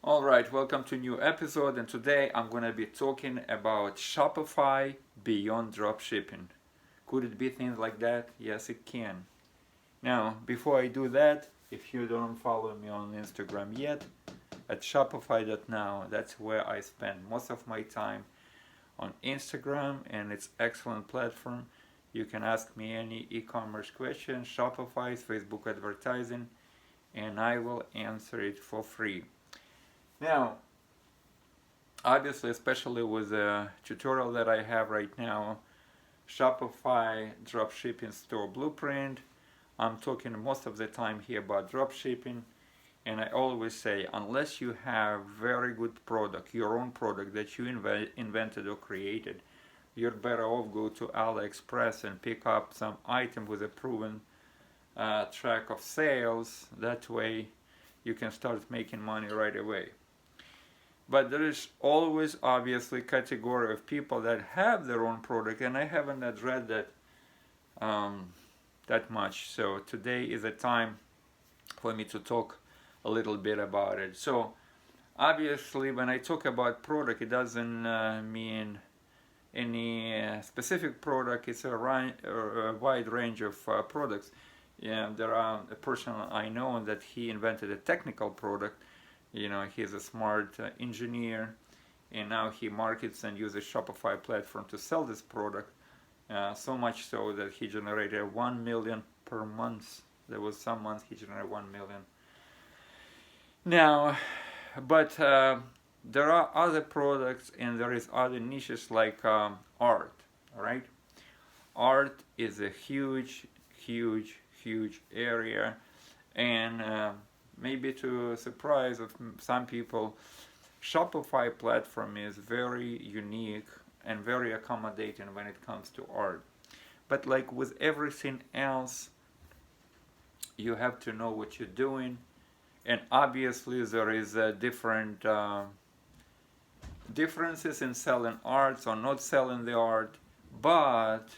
Alright, welcome to a new episode, and today I'm going to be talking about Shopify beyond dropshipping. Could it be things like that? Yes, it can. Now, before I do that, if you don't follow me on Instagram yet, at shopify.now, that's where I spend most of my time on Instagram, and it's an excellent platform. You can ask me any e-commerce question, Shopify's Facebook advertising, and I will answer it for free. Now, obviously, especially with the tutorial that I have right now, Shopify Dropshipping Store Blueprint, I'm talking most of the time here about dropshipping, and I always say, unless you have very good product, your own product that you invented or created, you're better off go to AliExpress and pick up some item with a proven track of sales. That way you can start making money right away. But there is always obviously category of people that have their own product, and I haven't addressed that that much. So today is a time for me to talk a little bit about it. So obviously, when I talk about product, it doesn't mean any specific product. It's a wide range of products. Yeah, there are a person I know that he invented a technical product. He's a smart engineer, and now he markets and uses Shopify platform to sell this product. So much so that he generated 1 million per month. There was some months he generated 1 million. Now, but there are other products and there is other niches like art. All right, art is a huge area, and maybe to surprise of some people, Shopify platform is very unique and very accommodating when it comes to art. But like with everything else, you have to know what you're doing, and obviously there is different differences in selling art or not selling the art, but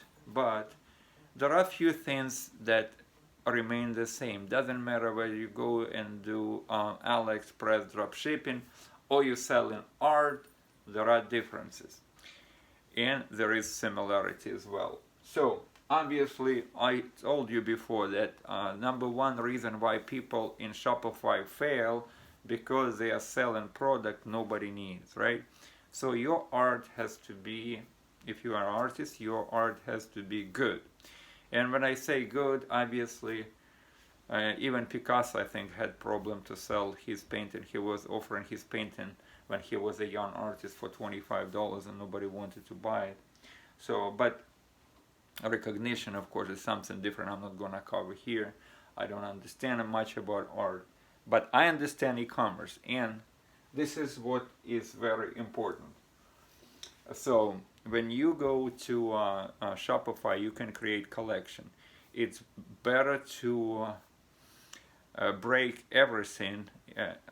there are a few things that remain the same. Doesn't matter whether you go and do AliExpress dropshipping or you sell in art, there are differences. And there is similarity as well. So obviously I told you before that number one reason why people in Shopify fail, because they are selling product nobody needs, right? So your art has to be, if you are an artist, your art has to be good. And when I say good, obviously, even Picasso, I think, had problem to sell his painting. He was offering his painting when he was a young artist for $25, and nobody wanted to buy it. So, but recognition, of course, is something different. I'm not gonna cover here. I don't understand much about art, but I understand e-commerce, and this is what is very important. So when you go to Shopify, you can create collection. It's better to break everything,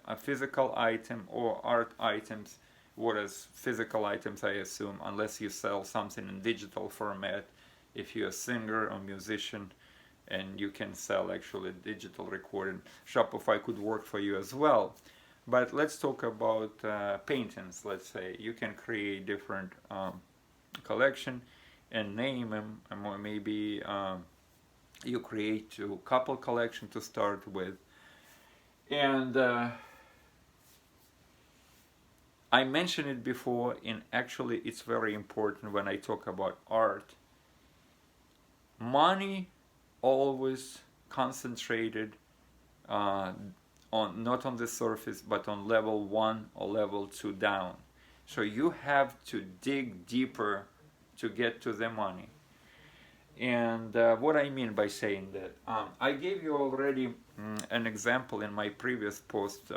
a physical item or art items. Whereas physical items, I assume, unless you sell something in digital format, if you're a singer or musician and you can sell actually digital recording, Shopify could work for you as well. But let's talk about paintings. Let's say you can create different collection and name them, or maybe you create a couple collection to start with. And I mentioned it before, and actually it's very important when I talk about art. Money always concentrated on, not on the surface, but on level 1 or level 2 down. So you have to dig deeper to get to the money. And what I mean by saying that, I gave you already an example in my previous post,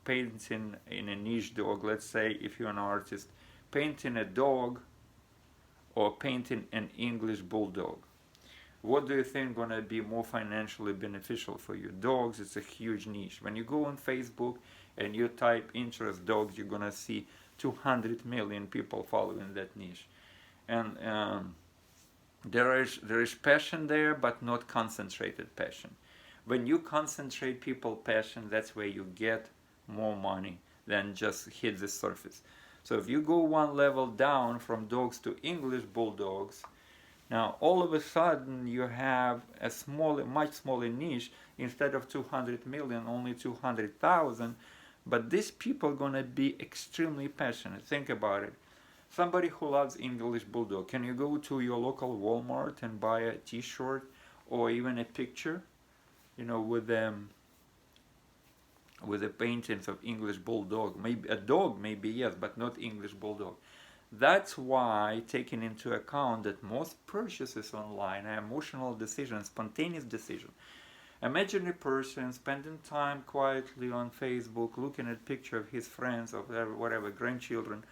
painting in a niche dog. Let's say if you're an artist, painting a dog or painting an English bulldog. What do you think gonna be more financially beneficial for you? Dogs, it's a huge niche. When you go on Facebook and you type interest dogs, you're gonna see 200 million people following that niche. And there is passion there, but not concentrated passion. When you concentrate people passion, that's where you get more money. than just hit the surface. So if you go one level down from dogs to English bulldogs, now all of a sudden you have a much smaller niche. Instead of 200 million, only 200,000. But these people are gonna be extremely passionate. Think about it. Somebody who loves English bulldog, can you go to your local Walmart and buy a T-shirt or even a picture, with the paintings of English bulldog? Maybe a dog, maybe yes, but not English bulldog. That's why, taking into account that most purchases online are emotional decisions, spontaneous decisions. Imagine a person spending time quietly on Facebook, looking at picture of his friends or whatever grandchildren.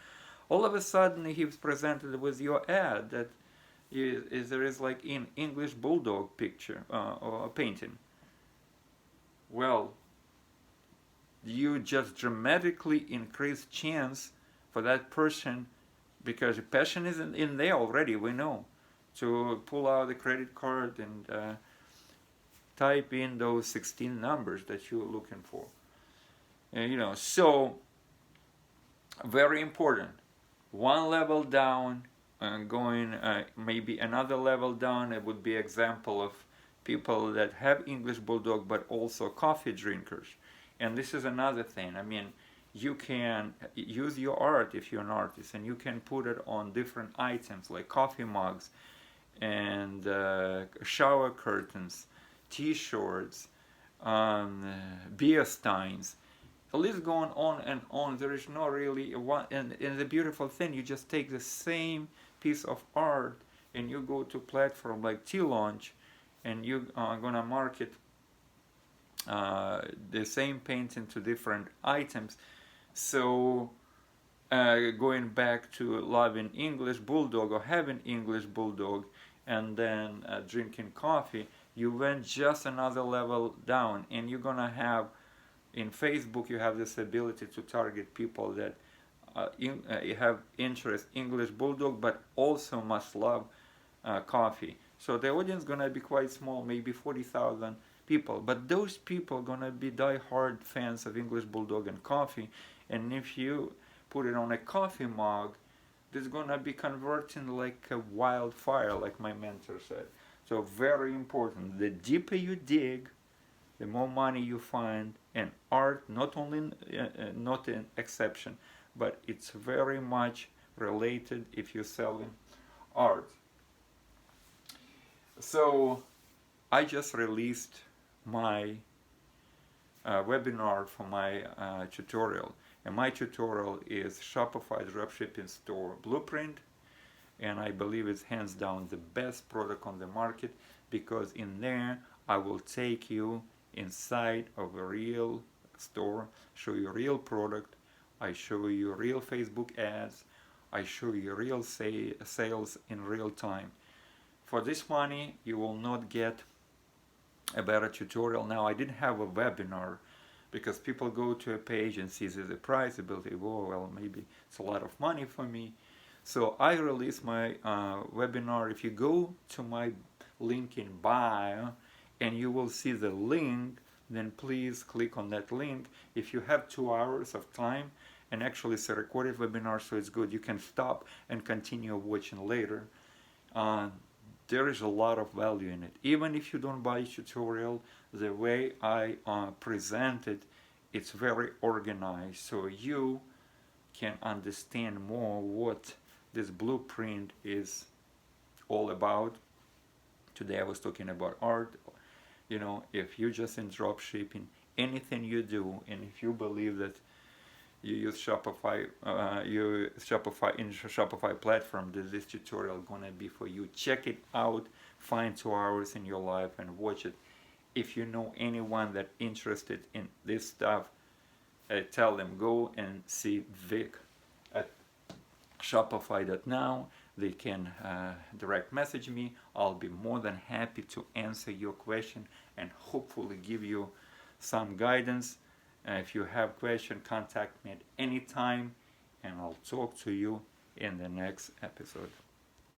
All of a sudden, he's presented with your ad that there is like in English bulldog picture or painting. Well, you just dramatically increase chance for that person, because the passion is in there already, we know, to pull out the credit card and type in those 16 numbers that you're looking for. So very important. One level down, going maybe another level down. It would be example of people that have English bulldog but also coffee drinkers. And this is another thing. I mean, you can use your art if you're an artist, and you can put it on different items like coffee mugs and shower curtains, T-shirts, beer steins. The list going on and on. There is no really one. And the beautiful thing, you just take the same piece of art and you go to platform like T-Launch, and you are gonna market the same painting to different items. So going back to loving English bulldog or having English bulldog and then drinking coffee, you went just another level down. And you're gonna have, in Facebook, you have this ability to target people that have interest English bulldog but also must love coffee. So the audience is gonna be quite small, maybe 40,000 people, but those people are gonna be die-hard fans of English bulldog and coffee. And if you put it on a coffee mug, it's gonna be converting like a wildfire, like my mentor said. So very important. The deeper you dig, the more money you find. And art, not only not an exception, but it's very much related if you're selling art. So I just released my webinar for my tutorial. And my tutorial is Shopify Dropshipping Store Blueprint. And I believe it's hands down the best product on the market, because in there I will take you inside of a real store, show you real product, I show you real Facebook ads, I show you real sales in real time. For this money you will not get a better tutorial. Now, I didn't have a webinar because people go to a page and see the price, they believe, oh well, maybe it's a lot of money for me. So I released my webinar. If you go to my link in bio and you will see the link, then please click on that link. If you have 2 hours of time, and actually it's a recorded webinar, so it's good, you can stop and continue watching later. There is a lot of value in it. Even if you don't buy a tutorial, the way I present it, it's very organized, so you can understand more what this blueprint is all about. Today I was talking about art. If you're just in dropshipping, anything you do, and if you believe that you use Shopify, in Shopify platform, this tutorial gonna be for you. Check it out, find 2 hours in your life and watch it. If you know anyone that interested in this stuff, tell them, go and see Vic at shopify.now. They can direct message me. I'll be more than happy to answer your question and hopefully give you some guidance. If you have questions, contact me at any time, and I'll talk to you in the next episode.